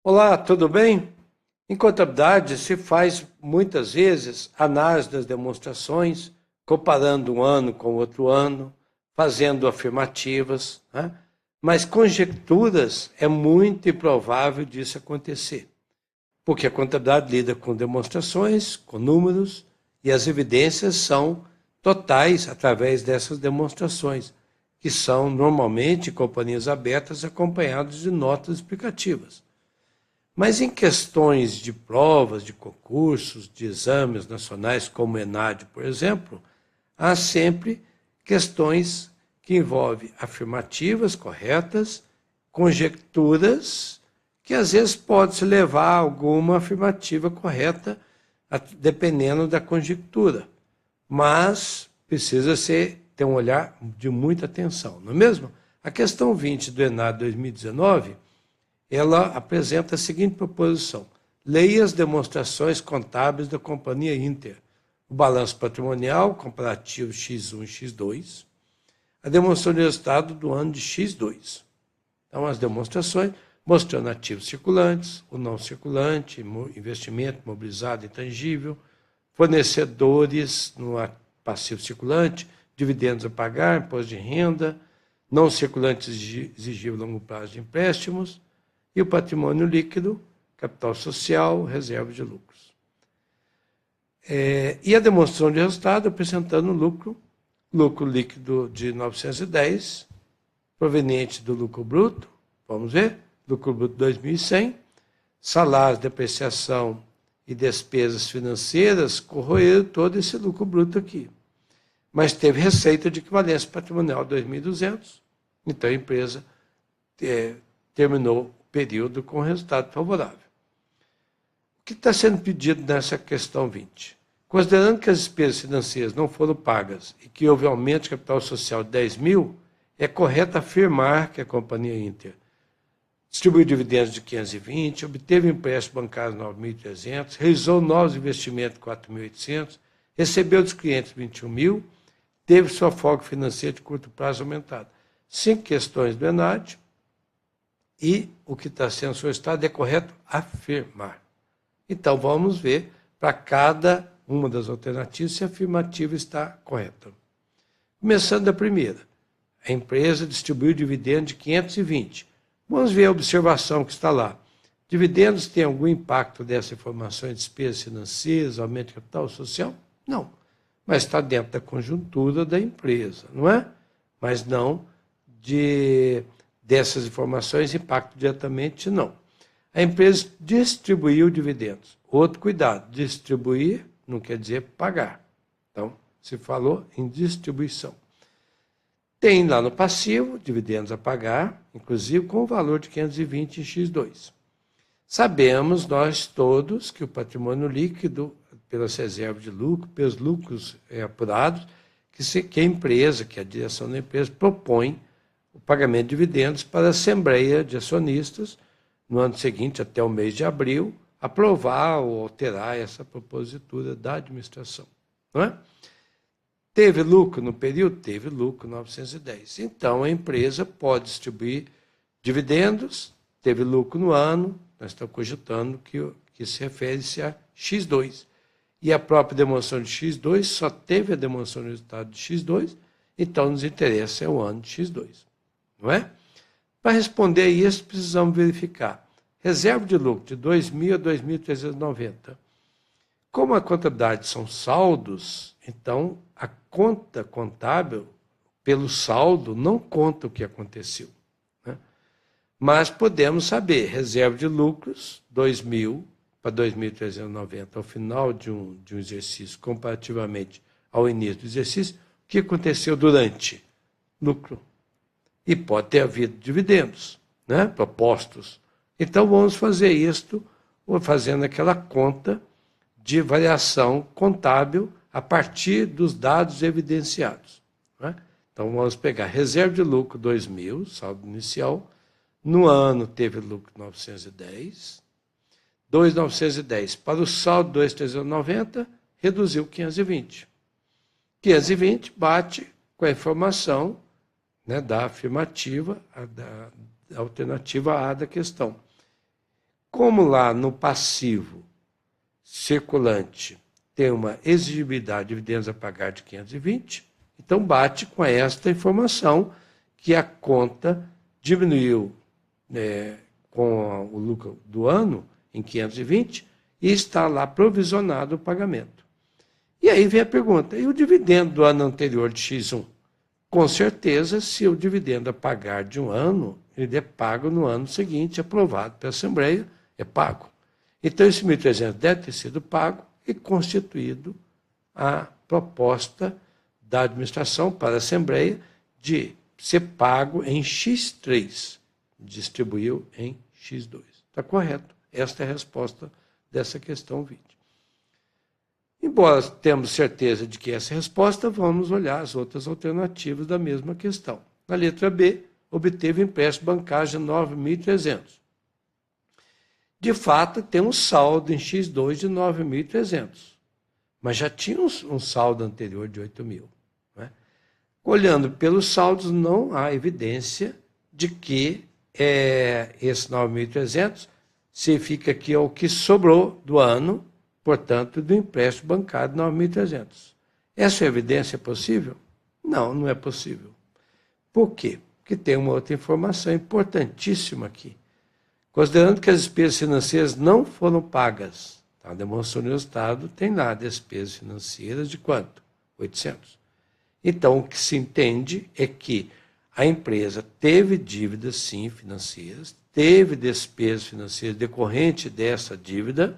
Olá, tudo bem? Em contabilidade se faz muitas vezes análise das demonstrações, comparando um ano com outro ano, fazendo afirmativas, né? Mas conjecturas é muito improvável disso acontecer, porque a contabilidade lida com demonstrações, com números, e as evidências são totais através dessas demonstrações, que são normalmente companhias abertas acompanhadas de notas explicativas. Mas em questões de provas, de concursos, de exames nacionais, como o ENAD, por exemplo, há sempre questões que envolvem afirmativas corretas, conjecturas, que às vezes pode-se levar a alguma afirmativa correta, dependendo da conjectura. Mas precisa ter um olhar de muita atenção, não é mesmo? A questão 20 do ENAD 2019, ela apresenta a seguinte proposição: leia as demonstrações contábeis da Companhia Inter, o balanço patrimonial comparativo X1 e X2, a demonstração de resultado do ano de X2. Então, as demonstrações mostrando ativos circulantes, o não circulante, investimento imobilizado intangível, fornecedores no passivo circulante, dividendos a pagar, imposto de renda, não circulante exigível a longo prazo de empréstimos, e o patrimônio líquido, capital social, reserva de lucros. E a demonstração de resultado apresentando lucro líquido de 910, proveniente do lucro bruto, vamos ver, lucro bruto 2.100, salários, depreciação e despesas financeiras corroeram todo esse lucro bruto aqui. Mas teve receita de equivalência patrimonial 2.200, então a empresa terminou período com resultado favorável. O que está sendo pedido nessa questão 20? Considerando que as despesas financeiras não foram pagas e que houve aumento de capital social de 10 mil, é correto afirmar que a Companhia Inter distribuiu dividendos de 520, obteve empréstimo bancário de 9.300, realizou novos investimentos de 4.800, recebeu dos clientes 21 mil, teve sua folga financeira de curto prazo aumentada. 5 questões do ENAD. E o que está sendo solicitado é correto afirmar. Então, vamos ver para cada uma das alternativas se a afirmativa está correta. Começando da primeira. A empresa distribuiu dividendos de 520. Vamos ver a observação que está lá. Dividendos têm algum impacto dessa informação em despesas financeiras, aumento de capital social? Não. Mas está dentro da conjuntura da empresa, não é? Mas não dessas informações impactam diretamente, não. A empresa distribuiu dividendos. Outro cuidado, distribuir não quer dizer pagar. Então, se falou em distribuição. Tem lá no passivo, dividendos a pagar, inclusive com o valor de 520 em X2. Sabemos nós todos que o patrimônio líquido, pelas reservas de lucro, pelos lucros apurados, que a empresa, que a direção da empresa propõe o pagamento de dividendos para a Assembleia de Acionistas, no ano seguinte, até o mês de abril, aprovar ou alterar essa propositura da administração. Não é? Teve lucro no período? Teve lucro, 910. Então, a empresa pode distribuir dividendos, teve lucro no ano, nós estamos cogitando que se refere-se a X2. E a própria demonstração de X2 só teve a demonstração de resultado de X2, então nos interessa o ano de X2. Não é? Para responder a isso, precisamos verificar. Reserva de lucro de 2.000 a 2.390. Como a contabilidade são saldos, então a conta contábil, pelo saldo, não conta o que aconteceu. Né? Mas podemos saber, reserva de lucros, 2.000 para 2.390, ao final de um exercício, comparativamente ao início do exercício, o que aconteceu durante? Lucro. E pode ter havido dividendos, né, propostos. Então, vamos fazer isto, fazendo aquela conta de variação contábil a partir dos dados evidenciados. Né? Então, vamos pegar reserva de lucro 2.000, saldo inicial. No ano, teve lucro 910. 2.910 para o saldo 2.390, reduziu 520. 520 bate com a informação, da afirmativa, da alternativa A da questão. Como lá no passivo circulante tem uma exigibilidade de dividendos a pagar de 520, então bate com esta informação que a conta diminuiu com o lucro do ano em 520 e está lá provisionado o pagamento. E aí vem a pergunta, e o dividendo do ano anterior de X1? Com certeza, se o dividendo a pagar de um ano, ele é pago no ano seguinte, aprovado pela Assembleia, é pago. Então, esse 1.300 deve ter sido pago e constituído a proposta da administração para a Assembleia de ser pago em X3, distribuiu em X2. Está correto. Esta é a resposta dessa questão 20. Embora temos certeza de que essa é a resposta, vamos olhar as outras alternativas da mesma questão. Na letra B, obteve empréstimo bancário de 9.300. De fato, tem um saldo em X2 de 9.300, mas já tinha um saldo anterior de 8.000. Né? Olhando pelos saldos, não há evidência de que esse 9.300 significa que é o que sobrou do ano, portanto, do empréstimo bancário de 9.300. Essa evidência é possível? Não, não é possível. Por quê? Porque tem uma outra informação importantíssima aqui. Considerando que as despesas financeiras não foram pagas, a demonstração do Estado tem lá despesas financeiras de quanto? 800. Então, o que se entende é que a empresa teve dívidas, sim, financeiras, teve despesas financeiras decorrentes dessa dívida,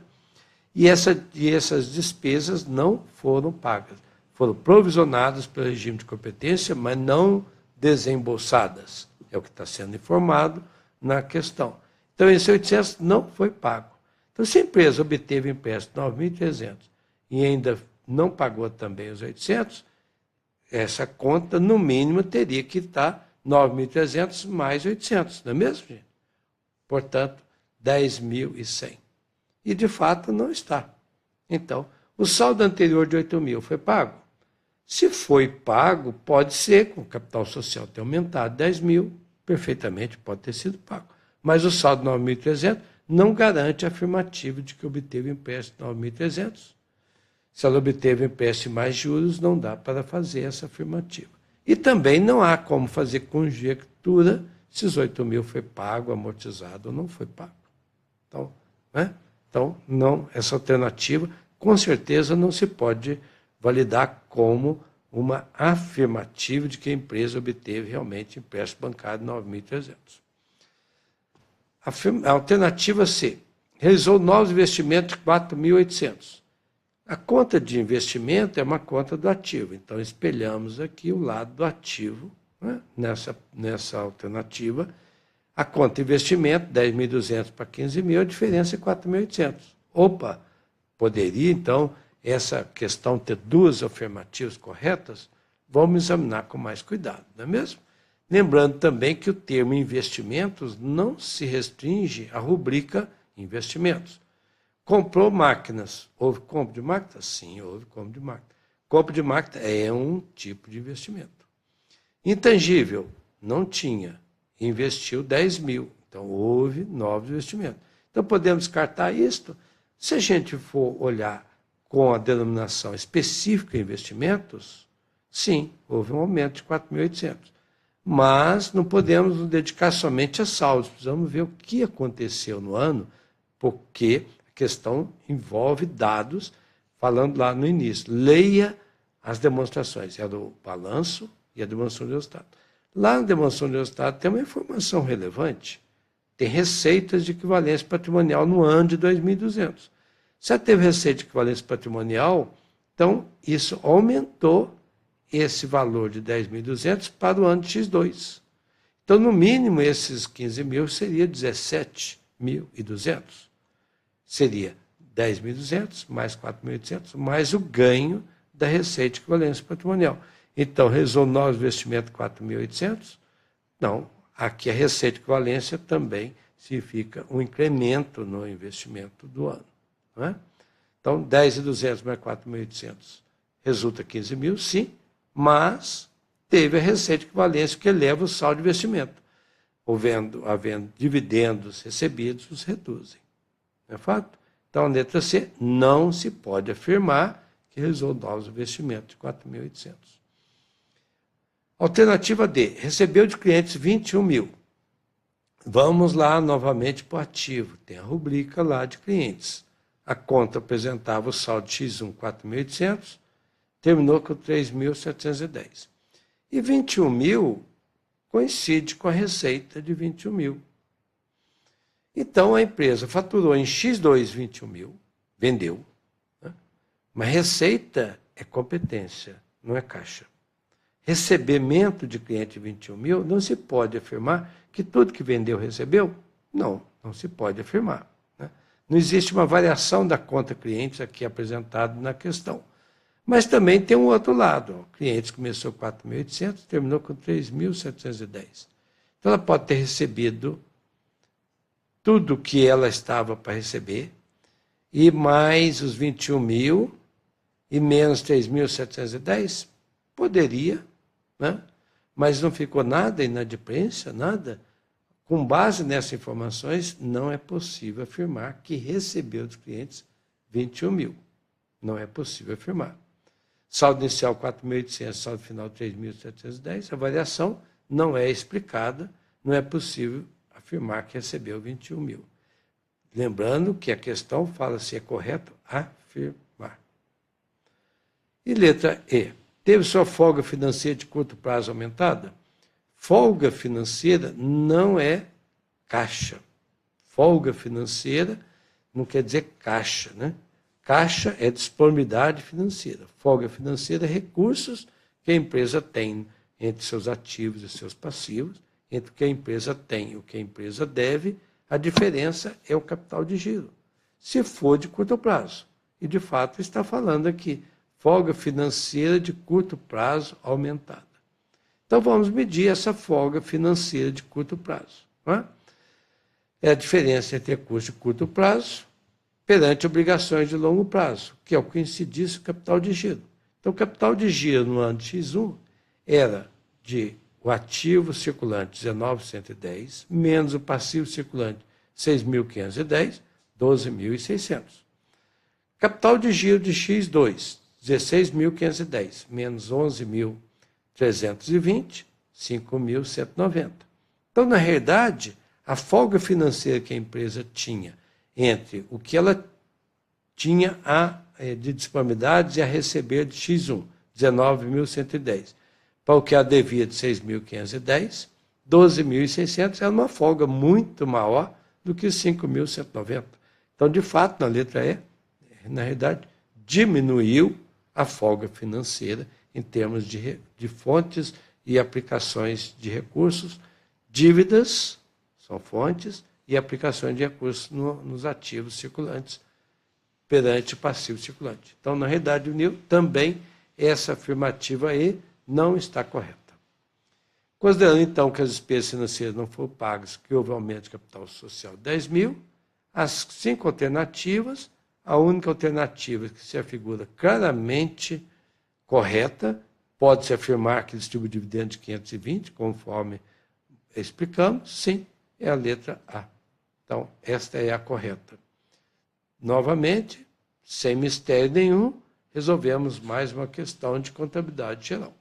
e essas despesas não foram pagas. Foram provisionadas pelo regime de competência, mas não desembolsadas. É o que está sendo informado na questão. Então, esse 800 não foi pago. Então, se a empresa obteve empréstimo de 9.300 e ainda não pagou também os 800, essa conta, no mínimo, teria que estar 9.300 mais 800, não é mesmo, gente? Portanto, 10.100. E, de fato, não está. Então, o saldo anterior de 8.000 foi pago? Se foi pago, pode ser, com o capital social ter aumentado 10.000, perfeitamente pode ter sido pago. Mas o saldo 9.300 não garante a afirmativa de que obteve empréstimo 9.300. Se ela obteve empréstimo mais juros, não dá para fazer essa afirmativa. E também não há como fazer conjectura se os 8.000 foi pago, amortizado ou não foi pago. Então, né? Então, não, essa alternativa, com certeza, não se pode validar como uma afirmativa de que a empresa obteve realmente empréstimo bancário de 9.300. A alternativa C, realizou novos investimentos de 4.800. A conta de investimento é uma conta do ativo, então espelhamos aqui o lado do ativo, né? Nessa alternativa. A conta de investimento, 10.200 para 15.000, a diferença é 4.800. Opa, poderia, então, essa questão ter duas afirmativas corretas? Vamos examinar com mais cuidado, não é mesmo? Lembrando também que o termo investimentos não se restringe à rubrica investimentos. Comprou máquinas. Houve compra de máquinas? Sim, houve compra de máquinas. Compra de máquina é um tipo de investimento. Intangível, não tinha. Investiu 10.000. Então, houve novos investimentos. Então, podemos descartar isto? Se a gente for olhar com a denominação específica investimentos, sim, houve um aumento de 4.800. Mas não podemos nos dedicar somente a saldos. Precisamos ver o que aconteceu no ano, porque a questão envolve dados, falando lá no início. Leia as demonstrações. É do balanço e a demonstração do resultado. Lá na demonstração do resultado tem uma informação relevante. Tem receitas de equivalência patrimonial no ano de 2.200. Se ela teve receita de equivalência patrimonial, então isso aumentou esse valor de 10.200 para o ano de X2. Então, no mínimo, esses 15.000 seria 17.200. Seria 10.200 mais 4.800, mais o ganho da receita de equivalência patrimonial. Então, realizou novos investimentos 4.800? Não, aqui a receita de equivalência também significa um incremento no investimento do ano. Não é? Então, 10.200 mais 4.800 resulta 15.000, sim, mas teve a receita de equivalência que eleva o saldo de investimento. Havendo dividendos recebidos, os reduzem. Não é fato? Então, a letra C, não se pode afirmar que realizou novos investimentos de 4.800. Alternativa D, recebeu de clientes 21 mil. Vamos lá novamente para o ativo. Tem a rubrica lá de clientes. A conta apresentava o saldo X1, 4.800, terminou com 3.710. E 21 mil coincide com a receita de 21 mil. Então, a empresa faturou em X2 21 mil, vendeu. Né? Mas receita é competência, não é caixa. Recebimento de cliente 21 mil, não se pode afirmar que tudo que vendeu recebeu? Não, não se pode afirmar. Né? Não existe uma variação da conta clientes aqui apresentado na questão. Mas também tem um outro lado. O cliente começou com 4.800, terminou com 3.710. Então, ela pode ter recebido tudo que ela estava para receber, e mais os 21 mil, e menos 3.710, poderia, né? Mas não ficou nada, inadimplência, nada. Com base nessas informações, não é possível afirmar que recebeu dos clientes 21 mil. Não é possível afirmar. Saldo inicial 4.800, saldo final 3.710, a variação não é explicada, não é possível afirmar que recebeu 21 mil. Lembrando que a questão fala se é correto afirmar. E letra E. Teve sua folga financeira de curto prazo aumentada? Folga financeira não é caixa. Folga financeira não quer dizer caixa, né? Caixa é disponibilidade financeira. Folga financeira é recursos que a empresa tem entre seus ativos e seus passivos, entre o que a empresa tem e o que a empresa deve, a diferença é o capital de giro. Se for de curto prazo. E, de fato, está falando aqui, folga financeira de curto prazo aumentada. Então, vamos medir essa folga financeira de curto prazo. Não é? É a diferença entre recursos de curto prazo perante obrigações de longo prazo, que é o que se diz capital de giro. Então, o capital de giro no ano de X1 era de o ativo circulante 19.110, menos o passivo circulante 6.510, 12.600. Capital de giro de X2, 16.510, menos 11.320, 5.190. Então, na realidade, a folga financeira que a empresa tinha entre o que ela tinha de disponibilidade a receber de X1, 19.110, para o que ela devia de 6.510, 12.600, era uma folga muito maior do que 5.190. Então, de fato, na letra E, na realidade, diminuiu a folga financeira em termos de fontes e aplicações de recursos. Dívidas são fontes e aplicações de recursos nos ativos circulantes perante o passivo circulante. Então, na realidade, uniu também essa afirmativa E não está correta. Considerando, então, que as despesas financeiras não foram pagas, que houve aumento de capital social de 10 mil, as 5 alternativas, a única alternativa que se afigura claramente correta, pode-se afirmar que distribui dividendo de 520, conforme explicamos, sim, é a letra A. Então, esta é a correta. Novamente, sem mistério nenhum, resolvemos mais uma questão de contabilidade geral.